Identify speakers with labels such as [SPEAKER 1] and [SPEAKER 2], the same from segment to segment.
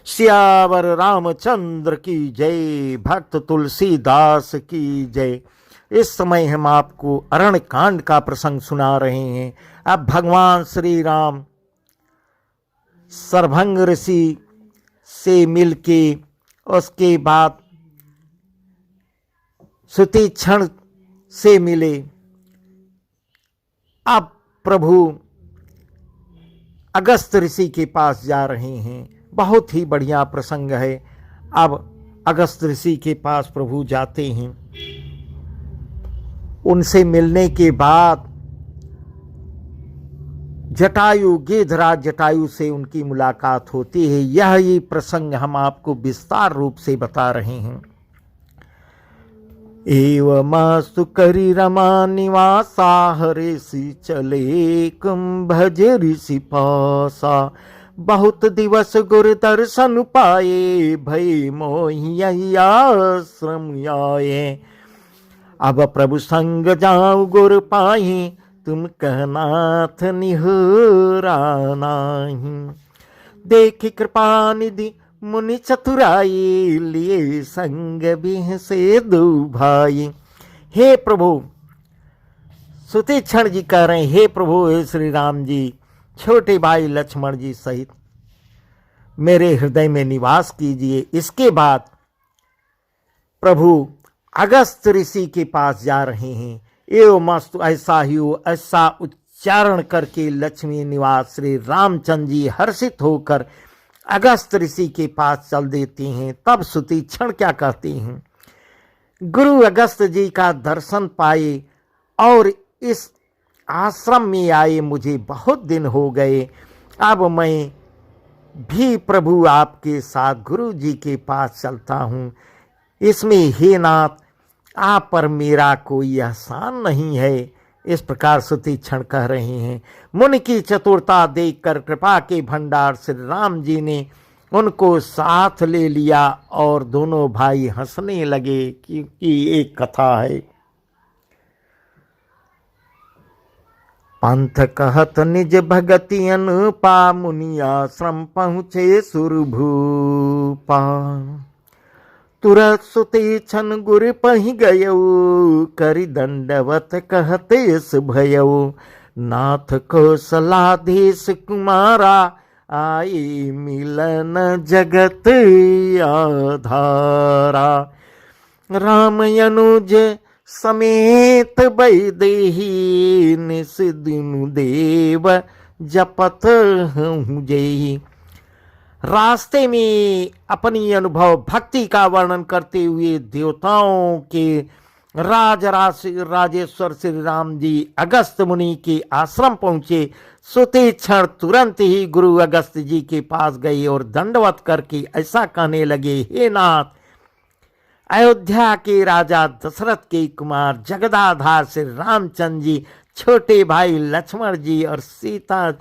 [SPEAKER 1] सियावर रामचंद्र की जय। भक्त तुलसीदास की जय। इस समय हम आपको अरण्य कांड का प्रसंग सुना रहे हैं। अब भगवान श्री राम सरभंग ऋषि से मिलके उसके बाद सुतीक्षण से मिले। अब प्रभु अगस्त ऋषि के पास जा रहे हैं। बहुत ही बढ़िया प्रसंग है। अब अगस्त ऋषि के पास प्रभु जाते हैं। उनसे मिलने के बाद जटायु, गिद्धराज जटायु से उनकी मुलाकात होती है। यह ही प्रसंग हम आपको विस्तार रूप से बता रहे हैं। एवमास्तु करि रमा निवासा ऋषि चले कुंभज ऋषि पासा। बहुत दिवस गुर दर्शन पाए भय मोहिया श्रम आए। अब प्रभु संग जाऊं गुर पाही तुम कहनाथ निहुरा नाही। देखी कृपा निधि मुनि चतुराई लिए संग बिह से दो भाई। हे प्रभु, सुतीक्षण जी कह रहे हैं, हे प्रभु, हे श्री राम जी, छोटे भाई लक्ष्मण जी सहित मेरे हृदय में निवास कीजिए। इसके बाद प्रभु अगस्त ऋषि के पास जा रहे हैं। एवं मस्तु ऐसा ही हो, ऐसा उच्चारण करके लक्ष्मी निवास श्री रामचंद्र जी हर्षित होकर अगस्त ऋषि के पास चल देते हैं। तब सुतीक्षण क्या कहते हैं, गुरु अगस्त जी का दर्शन पाए और इस आश्रम में आए मुझे बहुत दिन हो गए। अब मैं भी प्रभु आपके साथ गुरु जी के पास चलता हूँ। इसमें हे नाथ, आप पर मेरा कोई एहसान नहीं है। इस प्रकार सुतीक्षण कह रहे हैं। मुनि की चतुरता देखकर कृपा के भंडार श्री राम जी ने उनको साथ ले लिया और दोनों भाई हंसने लगे। क्योंकि एक कथा है, पंथ कहत निज भगति अनुपा मुनि आश्रम पहुँचे सुरभूपा। तुरत सुतीक्षण गुर पहि गयऊ करि दंडवत कहते इस भयऊ। नाथ कौशलाधीश कुमारा आई मिलन जगत आधारा। राम अनुज समेत वैदेही निस दिनु देव जपत हूँ जेहि। रास्ते में अपनी अनुभव भक्ति का वर्णन करते हुए देवताओं के राजेश्वर श्री राम जी अगस्त मुनि के आश्रम पहुँचे। सुतीक्षण तुरंत ही गुरु अगस्त जी के पास गए और दंडवत करके ऐसा कहने लगे, हे नाथ, अयोध्या के राजा दशरथ के कुमार जगदाधार श्री रामचंद्र जी, छोटे भाई लक्ष्मण जी और सीता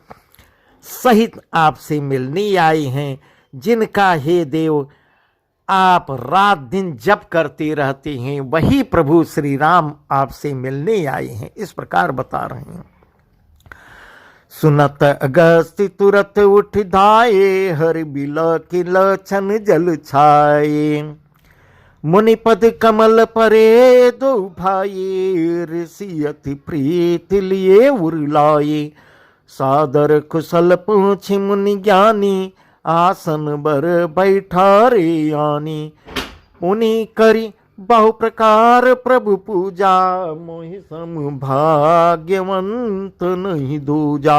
[SPEAKER 1] सहित आपसे मिलने आए हैं, जिनका हे देव आप रात दिन जप करते रहते हैं, वही प्रभु श्री राम आपसे मिलने आए हैं। इस प्रकार बता रहे हैं। सुनत अगस्त तुरत उठ धाये हर बिला के लक्षण जल छाए। मुनिपद कमल परे दो भाई ऋषि अति प्रीत लिए उरलाए। सादर कुशल पूछ मुनि ज्ञानी आसन बर बैठा रे आनी। मुनि करी बहु प्रकार प्रभु पूजा मोहि सम भाग्यवंत नहीं दूजा।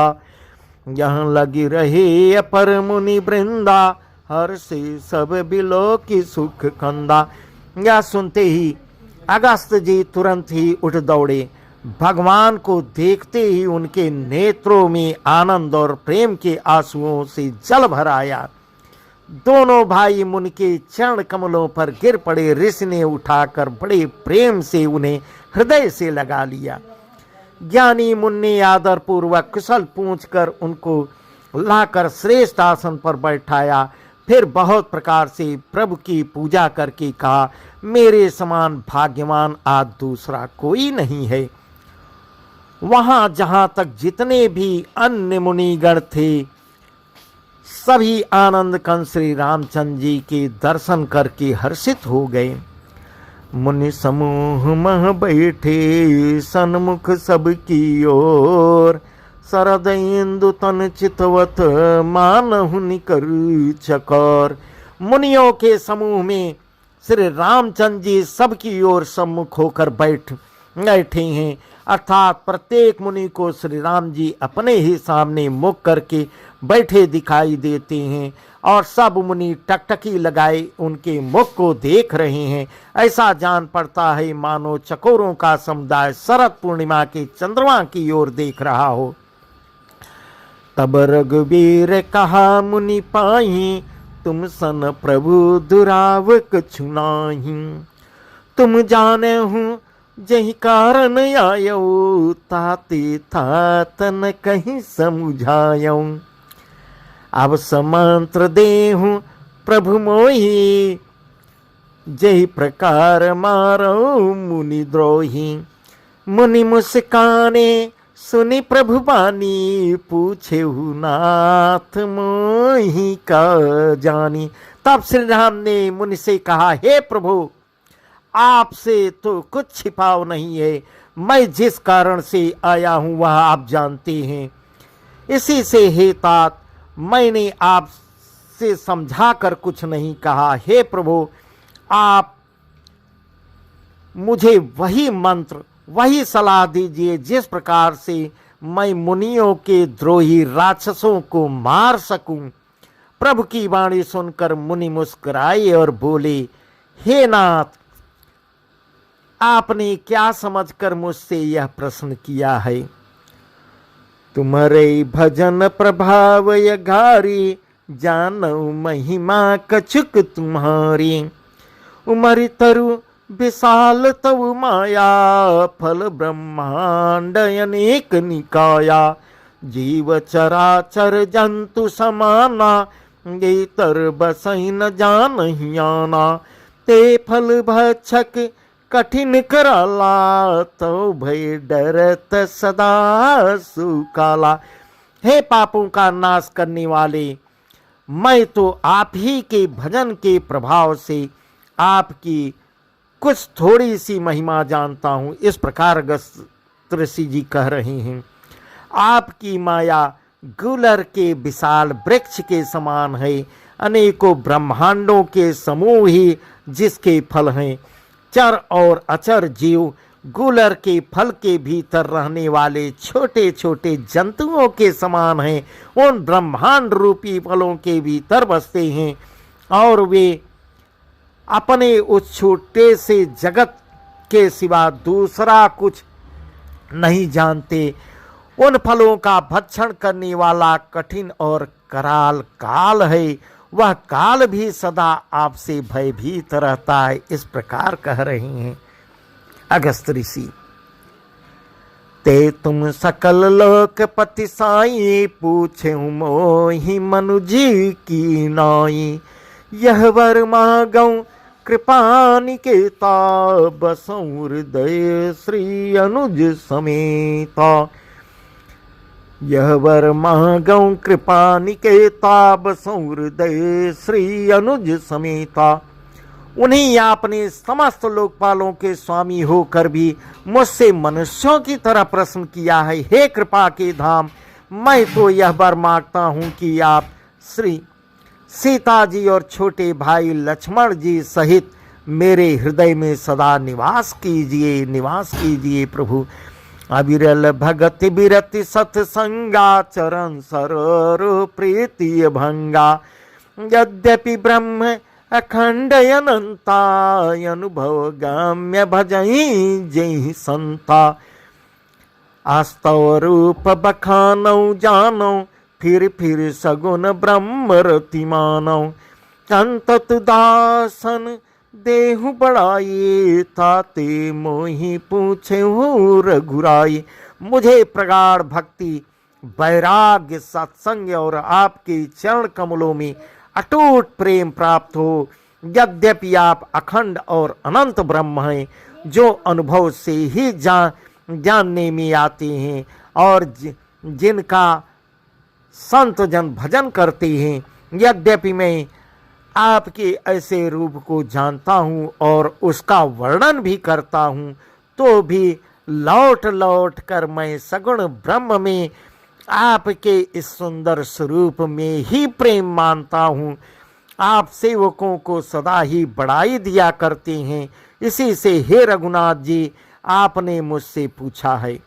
[SPEAKER 1] यहाँ लगी रहे अपर मुनि वृंदा हर से सब बिलो की सुख कंदा। यह सुनते ही अगस्त जी तुरंत ही उठ दौड़े। भगवान को देखते ही उनके नेत्रों में आनंद और प्रेम के आंसुओं से जल भर आया। दोनों भाई मुनि के चरण कमलों पर गिर पड़े। ऋषि ने उठाकर बड़े प्रेम से उन्हें हृदय से लगा लिया। ज्ञानी मुनि ने आदर पूर्वक कुशल पूछकर उनको लाकर श्रेष्ठ आसन पर बैठाया। फिर बहुत प्रकार से प्रभु की पूजा करके कहा, मेरे समान भाग्यवान आज दूसरा कोई नहीं है। वहां जहां तक जितने भी अन्य मुनिगण थे सभी आनंद कंद श्री रामचंद्र जी के दर्शन करके हर्षित हो गए। मुनि समूह मह बैठे सन्मुख सबकी ओर, शरद इंदु तन चितवत मानहु निकर चकोर। मुनियों के समूह में श्री रामचंद्र जी सबकी ओर सम्मुख होकर बैठे हैं, अर्थात प्रत्येक मुनि को श्री राम जी अपने ही सामने मुख करके बैठे दिखाई देते हैं और सब मुनि टकटकी लगाए उनके मुख को देख रहे हैं। ऐसा जान पड़ता है मानो चकोरों का समुदाय शरद पूर्णिमा के चंद्रमा की ओर देख रहा हो। तब रघुवीर कहा मुनि पाही, तुम सन प्रभु दुराव कछु नाही। तुम जाने हूँ जही कारण आयो, ताते तात न कहीं समुझायो। अब समंत्र देहूँ प्रभु मोही, जही प्रकार मारो मुनि द्रोही। मुनि मुस्काने सुनी प्रभु बानी, पूछे नाथ मोही का जानी। तब श्री राम ने मुनि से कहा, हे प्रभु, आपसे तो कुछ छिपाव नहीं है। मैं जिस कारण से आया हूँ वह आप जानते हैं। इसी से हे तात, मैंने आपसे समझा कर कुछ नहीं कहा। हे प्रभु, आप मुझे वही मंत्र, वही सलाह दीजिए जिस प्रकार से मैं मुनियों के द्रोही राक्षसों को मार सकूं। प्रभु की वाणी सुनकर मुनि मुस्कुराए और बोले, हे नाथ, आपने क्या समझकर मुझसे यह प्रश्न किया है? तुम्हारे भजन प्रभाव यघारी, जानो महिमा कछुक तुम्हारी। उमरि तरु विशाल तव माया, फल ब्रह्मांड अनेक निकाया। जीव चराचर जंतु समाना, ये तर बसई न जानहि आना। ते फल भक्षक कठिन कराला, तो भय डरत सदा सुकाला। हे पापों का नाश करने वाले, मैं तो आप ही के भजन के प्रभाव से आपकी कुछ थोड़ी सी महिमा जानता हूँ। इस प्रकार अगस्त्य ऋषि जी कह रहे हैं। आपकी माया गुलर के विशाल वृक्ष के समान है, अनेकों ब्रह्मांडों के समूह ही जिसके फल हैं। चर और अचर जीव गुलर के फल के भीतर रहने वाले छोटे छोटे जंतुओं के समान हैं। उन ब्रह्मांड रूपी फलों के भीतर बसते हैं और वे अपने उस छोटे से जगत के सिवा दूसरा कुछ नहीं जानते। उन फलों का भक्षण करने वाला कठिन और कराल काल है, वह काल भी सदा आपसे भयभीत रहता है। इस प्रकार कह रहे हैं अगस्त्य ऋषि। ते तुम सकल लोकपति साई, पूछे मोहि मनुज की नाई। यह वर मागऊं कृपा निकेता, बसऊं हृदय श्री अनुज समेता। यह वर मागऊं कृपा निकेता, बसऊं हृदय श्री अनुज समेता। उन्हीं आपने समस्त लोकपालों के स्वामी होकर भी मुझसे मनुष्यों की तरह प्रश्न किया है। हे कृपा के धाम, मैं तो यह वर मांगता हूँ कि आप श्री सीता जी और छोटे भाई लक्ष्मण जी सहित मेरे हृदय में सदा निवास कीजिए प्रभु। अविरल भगत बिरति सत्संगा, चरण सरोर प्रीति भंगा। यद्यपि ब्रह्म अखंड अनंता, अनुभव गाम्य भजई जय संता। आस्तव रूप बखानौ जानो, फिर सगुन ब्रह्म रति मानौ। अंतत दासन देहु बढ़ाई, ताते मोहि पूछे हो रघुराई। मुझे प्रगाढ़ भक्ति, वैराग्य, सत्संग और आपके चरण कमलों में अटूट प्रेम प्राप्त हो। यद्यपि आप अखंड और अनंत ब्रह्म हैं, जो अनुभव से ही जानने में आते हैं और जिनका संत जन भजन करते हैं। यद्यपि मैं आपके ऐसे रूप को जानता हूँ और उसका वर्णन भी करता हूँ, तो भी लौट लौट कर मैं सगुण ब्रह्म में आपके इस सुंदर स्वरूप में ही प्रेम मानता हूँ। आप सेवकों को सदा ही बढ़ाई दिया करते हैं। इसी से हे रघुनाथ जी, आपने मुझसे पूछा है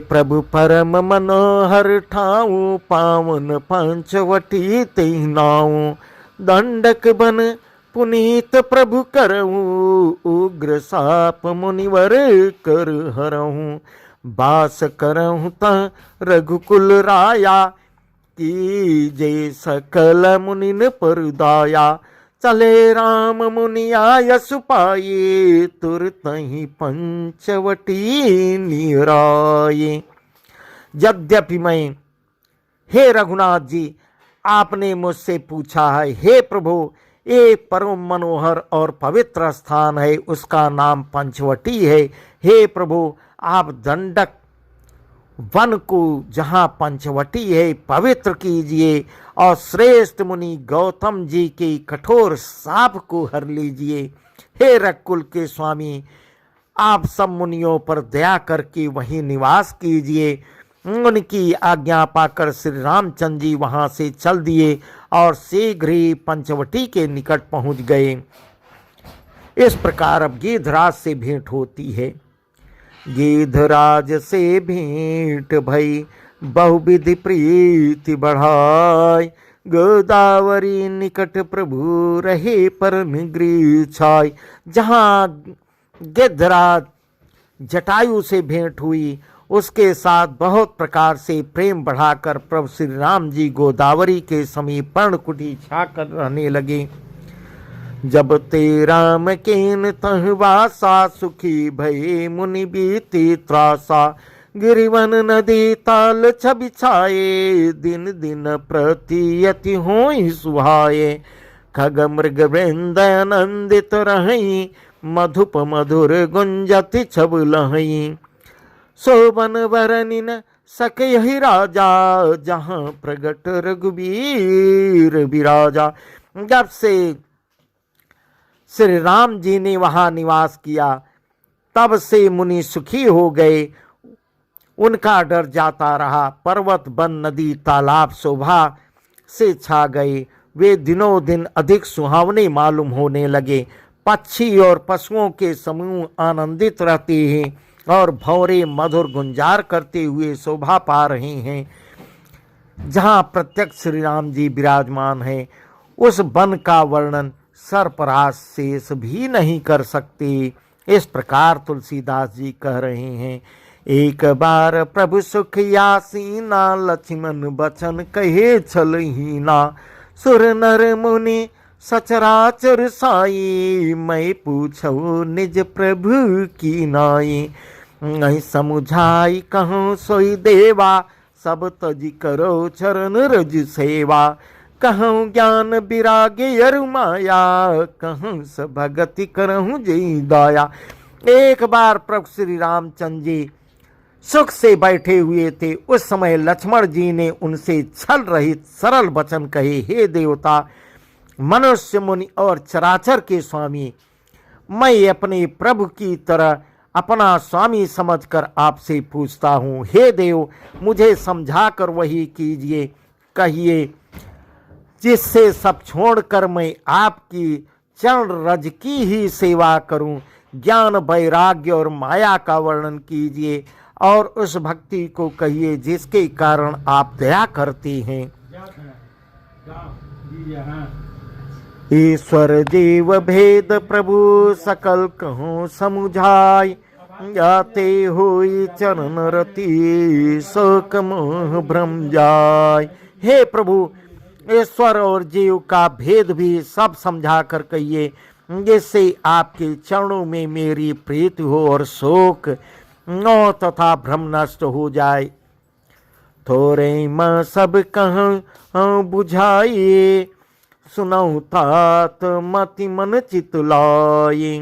[SPEAKER 1] प्रभु परम मनोहर ठाऊं, पावन पंचवटी तेहि नाऊं, दंडक बन पुनीत प्रभु करऊं, उग्र साप मुनिवर कर हरऊं, बास करऊं ता रघुकुल राया, कीजे सकल मुनिन पर दाया, चले राम मुनिया यशु पाये, तुरत ही पंचवटी निराये। यद्यपि मैं, हे रघुनाथ जी, आपने मुझसे पूछा है, हे प्रभु, एक परम मनोहर और पवित्र स्थान है, उसका नाम पंचवटी है। हे प्रभु, आप दंडक वन को, जहाँ पंचवटी है, पवित्र कीजिए और श्रेष्ठ मुनि गौतम जी के कठोर शाप को हर लीजिए। हे रघुकुल के स्वामी, आप सब मुनियों पर दया करके वहीं निवास कीजिए। उनकी आज्ञा पाकर श्री रामचंद्र जी वहाँ से चल दिए और शीघ्र ही पंचवटी के निकट पहुँच गए। इस प्रकार अब गिद्धराज से भेंट होती है। गिद्धराज से भेंट भई, बहुविधि प्रीति बढ़ाय, गोदावरी निकट प्रभु रहे पर निगृह छाय। जहाँ गिद्धराज जटायु से भेंट हुई, उसके साथ बहुत प्रकार से प्रेम बढ़ाकर प्रभु श्री राम जी गोदावरी के समीप पर्णकुटी छाकर रहने लगे। जब ते राम केन तह वासा, सुखी भये मुनि बीती त्रासा, गिरिवन नदी ताल छवि छाये, दिन दिन प्रति होई सुहाये, खग मृग वृंद आनंदित रहई, मधुप मधुर गुंजति छब लहई, शोभन वरनिन सकहि राजा, जहाँ प्रगट रघुबीर बिराजा। जब से श्री राम जी ने वहाँ निवास किया, तब से मुनि सुखी हो गए, उनका डर जाता रहा। पर्वत वन नदी तालाब शोभा से छा गए, वे दिनों दिन अधिक सुहावने मालूम होने लगे। पक्षी और पशुओं के समूह आनंदित रहते हैं और भंवरे मधुर गुंजार करते हुए शोभा पा रहे हैं। जहाँ प्रत्यक्ष श्री राम जी विराजमान हैं, उस वन का वर्णन सरपराज शेष भी नहीं कर सकते। इस प्रकार तुलसीदास जी कह रहे हैं। एक बार प्रभु सुख यासीना, लक्ष्मण बचन कहे छलहीना, सुर नर मुनि सचराचर साई, मैं पूछो निज प्रभु की नाई, नहीं समुझाई कहूँ सोई देवा, सब तज करो चरण रज सेवा, कहूँ ज्ञान विरागे अरु माया, कहूँ स भगति करहूँ जय दाया। एक बार प्रभु श्री रामचंद्र जी सुख से बैठे हुए थे। उस समय लक्ष्मण जी ने उनसे छल रहित सरल वचन कहे, हे देवता, मनुष्य मुनि और चराचर के स्वामी, मैं अपने प्रभु की तरह अपना स्वामी समझकर आपसे पूछता हूँ। हे देव, मुझे समझाकर वही कीजिए, कहिए, जिससे सब छोड़कर मैं आपकी चरण रज की ही सेवा करूं। ज्ञान वैराग्य और माया का वर्णन कीजिए और उस भक्ति को कहिए जिसके कारण आप दया करते हैं। ईश्वर देव भेद प्रभु सकल कहूँ समुझाय, जाते हुई चरण रति शोक मोह भ्रम जाय। हे प्रभु, ईश्वर और जीव का भेद भी सब समझा कर कहिए, जिससे आपके चरणों में मेरी प्रीति हो और शोक नो तथा भ्रम नष्ट हो जाए। थोड़े माँ सब कहूँ बुझाइए, सुनऊ तात मति मन चित लाए,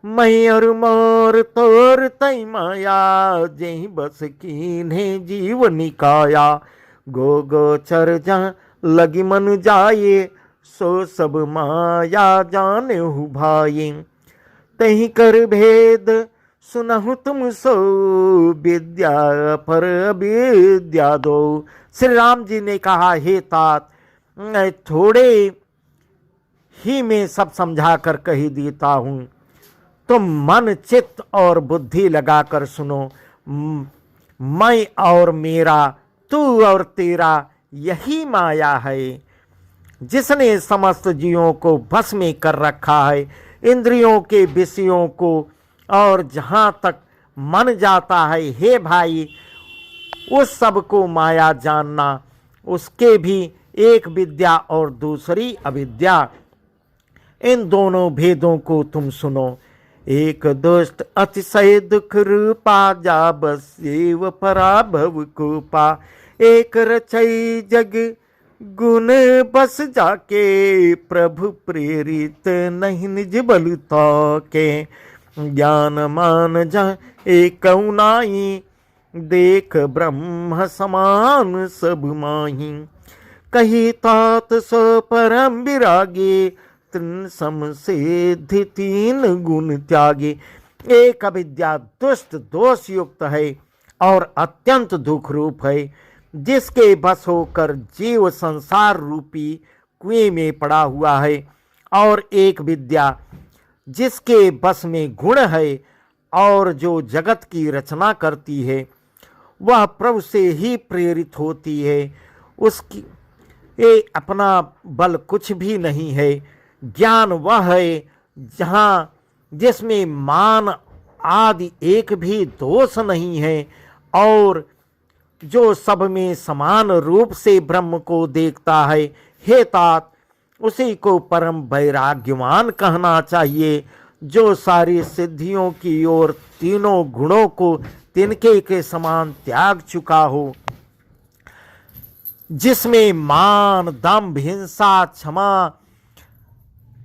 [SPEAKER 1] मयूर मोर तोर तई माया, जही बस कीन्हे जीव निकाया। गो गोचर जहाँ लगी मन जाए, सो सब माया जाने हु भाई। तही कर भेद सुनहु तुम सो, विद्या पर अविद्या दो। श्री राम जी ने कहा, हे तात, मैं थोड़े ही में सब समझा कर कही देता हूं, तुम मन चित्त और बुद्धि लगाकर सुनो। मैं और मेरा, तू और तेरा, यही माया है जिसने समस्त जीवों को बस में कर रखा है। इंद्रियों के विषयों को और जहाँ तक मन जाता है, हे भाई, उस सब को माया जानना। उसके भी एक विद्या और दूसरी अविद्या। इन दोनों भेदों को तुम सुनो। एक दुष्ट अतिशय दुख रूपा, जा बसेव पराभव कोपा। एक रचई जग गुण बस जाके, प्रभु प्रेरित नहीं निज बल के। ज्ञान मान जहाँ एक नाई, देख ब्रह्म समान सब माही। कही तात सो परम विरागे, तीन सम सिद्धि तीन गुण त्यागे। एक अविद्या दुष्ट दोष युक्त है और अत्यंत दुख रूप है, जिसके बस होकर जीव संसार रूपी कुएं में पड़ा हुआ है। और एक विद्या जिसके बस में गुण है और जो जगत की रचना करती है, वह प्रभु से ही प्रेरित होती है। उसकी ये अपना बल कुछ भी नहीं है। ज्ञान वह है जहाँ जिसमें मान आदि एक भी दोष नहीं है, और जो सब में समान रूप से ब्रह्म को देखता है। हे तात, उसी को परम वैराग्यवान कहना चाहिए, जो सारी सिद्धियों की ओर तीनों गुणों को तिनके के समान त्याग चुका हो, जिसमें मान, दंभ, हिंसा, क्षमा,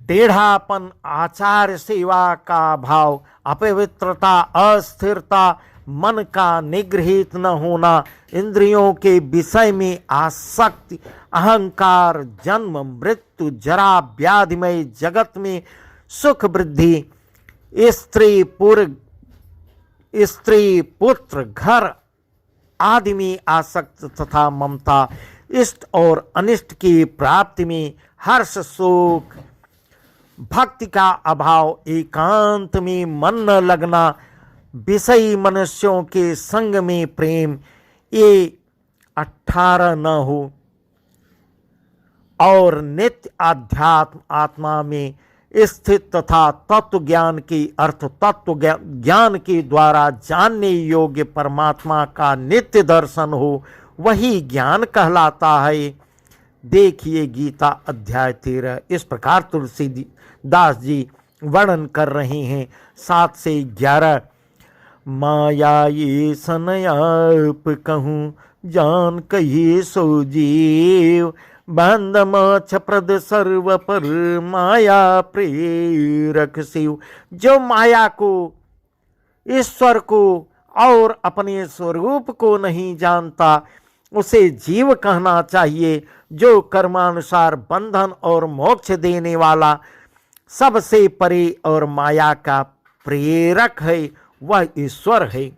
[SPEAKER 1] टेढ़ापन, आचार सेवा का भाव, अपवित्रता, अस्थिरता, मन का निगृहित न होना, इंद्रियों के विषय में आसक्ति, अहंकार, जन्म मृत्यु जरा व्याधिमय जगत में सुख वृद्धि, स्त्री पुत्र घर आदि में आसक्त तथा ममता, इष्ट और अनिष्ट की प्राप्ति में हर्ष शोक, भक्ति का अभाव, एकांत में मन न लगना, विषयी मनुष्यों के संग में प्रेम, ये 18 न हो, और नित्य आध्यात्म आत्मा में स्थित तथा तत्व ज्ञान की अर्थ तत्व ज्ञान के द्वारा जानने योग्य परमात्मा का नित्य दर्शन हो, वही ज्ञान कहलाता है। देखिए गीता अध्याय 13। इस प्रकार तुलसीदास जी वर्णन कर रहे हैं 7 से 11। माया ये सनयाप कहूँ, जान कही सो जीव, बंद मोक्ष प्रद सर्व पर, माया प्रेरक शिव। जो माया को, ईश्वर को और अपने स्वरूप को नहीं जानता, उसे जीव कहना चाहिए। जो कर्मानुसार बंधन और मोक्ष देने वाला, सबसे परे और माया का प्रेरक है, वह ईश्वर है।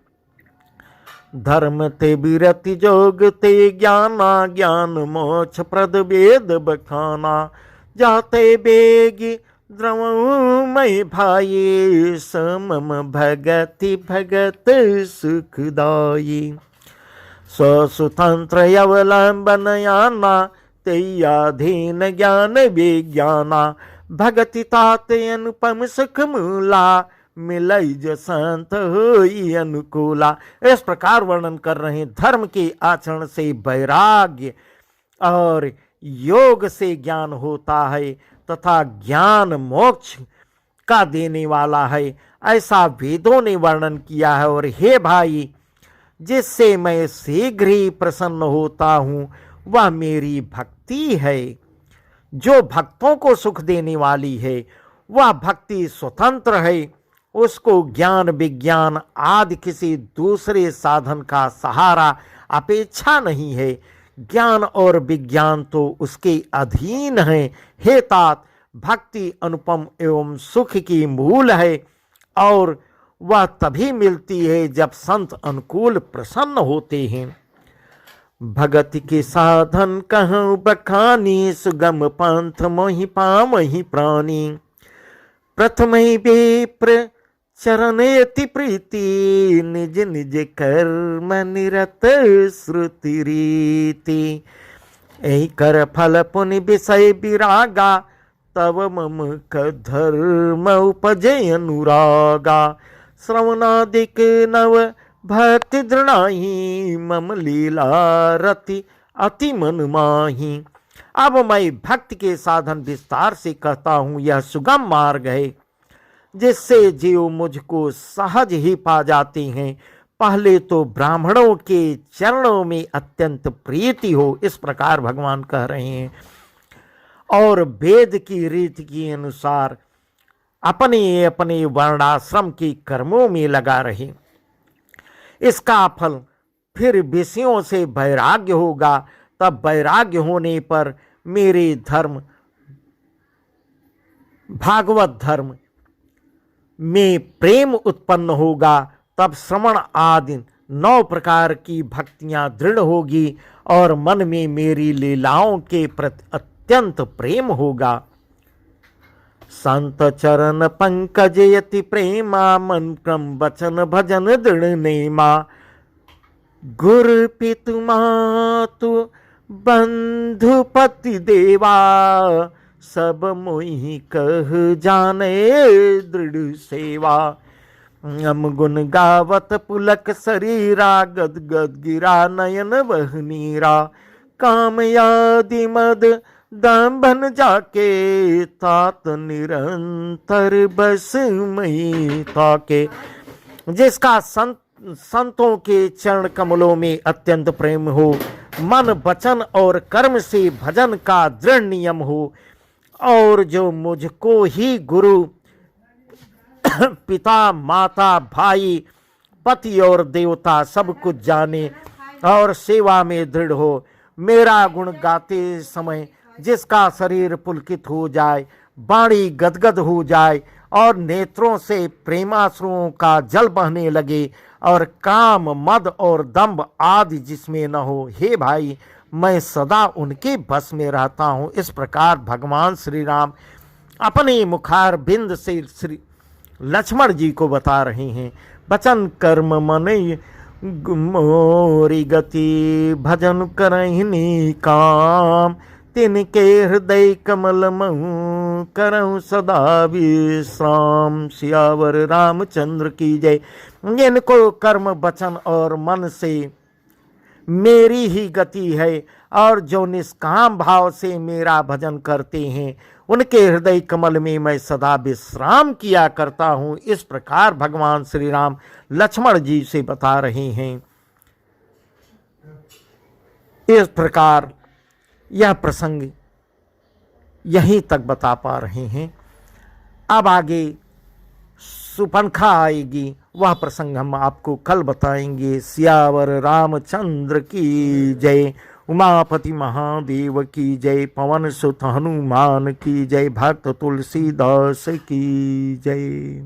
[SPEAKER 1] धर्म ते विरति जोग ते ज्ञाना, ज्ञान मोक्ष प्रद वेद बखाना, जाते बेगी द्रवमय भाई, समम भगति भगत सुखदाई। स्वतंत्र अवलंबन याना, तेयाधीन ज्ञान विज्ञाना, भगति ताते अनुपम सुख मूला, मिलई जो संत होई अनुकूला। इस प्रकार वर्णन कर रहे, धर्म के आचरण से वैराग्य और योग से ज्ञान होता है तथा ज्ञान मोक्ष का देने वाला है, ऐसा वेदों ने वर्णन किया है। और हे भाई, जिससे मैं शीघ्र ही प्रसन्न होता हूँ, वह मेरी भक्ति है। जो भक्तों को सुख देने वाली है, वह भक्ति स्वतंत्र है उसको ज्ञान विज्ञान आदि किसी दूसरे साधन का सहारा अपेक्षा नहीं है। ज्ञान और विज्ञान तो उसके अधीन है। हे तात, भक्ति अनुपम एवं सुख की मूल है और वह तभी मिलती है जब संत अनुकूल प्रसन्न होते हैं। भगति के साधन कहूँ बखानी, सुगम पंथ मोहि पामहि प्राणी। प्रथम ही विप्र चरणेति प्रीति, निज निज कर्म निरत श्रुति रीति। यही कर फल पुनि विषय विरागा, तब मम धर्म उपजे अनुरागा। श्रवणादिक नव भक्ति दृढ़ाही, मम लीला रति अति मन माही। अब मैं भक्ति के साधन विस्तार से कहता हूँ। यह सुगम मार्ग है जिससे जीव मुझको सहज ही पा जाते हैं। पहले तो ब्राह्मणों के चरणों में अत्यंत प्रीति हो, इस प्रकार भगवान कह रहे हैं, और वेद की रीति के अनुसार अपने अपने वर्णाश्रम के कर्मों में लगा रहे। इसका फल फिर विषयों से वैराग्य होगा। तब वैराग्य होने पर मेरे धर्म भागवत धर्म में प्रेम उत्पन्न होगा। तब श्रवण आदि 9 प्रकार की भक्तियां दृढ़ होगी और मन में मेरी लीलाओं के प्रति अत्यंत प्रेम होगा। संत चरण पंकज यति प्रेमा, मन क्रम वचन भजन दृढ़ नेमा। गुरु पितु मातु बंधु पति देवा, सब मोहि कह जाने दृढ़ सेवा। हम गुण गावत पुलक शरीरा, गद गद गिरा नयन बह नीरा। काम यादि मद दंभन जाके, तात निरंतर बस मई ताके। जिसका संतों के चरण कमलों में अत्यंत प्रेम हो, मन वचन और कर्म से भजन का दृढ़ नियम हो, और जो मुझको ही गुरु पिता माता भाई पति और देवता सब कुछ जाने और सेवा में दृढ़ हो। मेरा गुण गाते समय जिसका शरीर पुलकित हो जाए, वाणी गदगद हो जाए और नेत्रों से प्रेमाश्रुओं का जल बहने लगे, और काम मद और दंभ आदि जिसमें न हो, हे भाई मैं सदा उनके बस में रहता हूँ। इस प्रकार भगवान श्री राम अपने मुखार बिंद से श्री लक्ष्मण जी को बता रहे हैं। वचन कर्म मन मोरी गति, भजन करहिनी काम। तिनके हृदय कमल महु, करहु सदा विश्राम। सियावर रामचंद्र की जय। जिनको कर्म वचन और मन से मेरी ही गति है और जो निष्काम भाव से मेरा भजन करते हैं, उनके हृदय कमल में मैं सदा विश्राम किया करता हूँ। इस प्रकार भगवान श्री राम लक्ष्मण जी से बता रहे हैं। इस प्रकार यह प्रसंग यहीं तक बता पा रहे हैं। अब आगे सुपंखा आएगी, वह प्रसंग हम आपको कल बताएंगे। सियावर रामचंद्र की जय। उमापति महादेव की जय। पवन सुत हनुमान की जय। भक्त तुलसीदास की जय।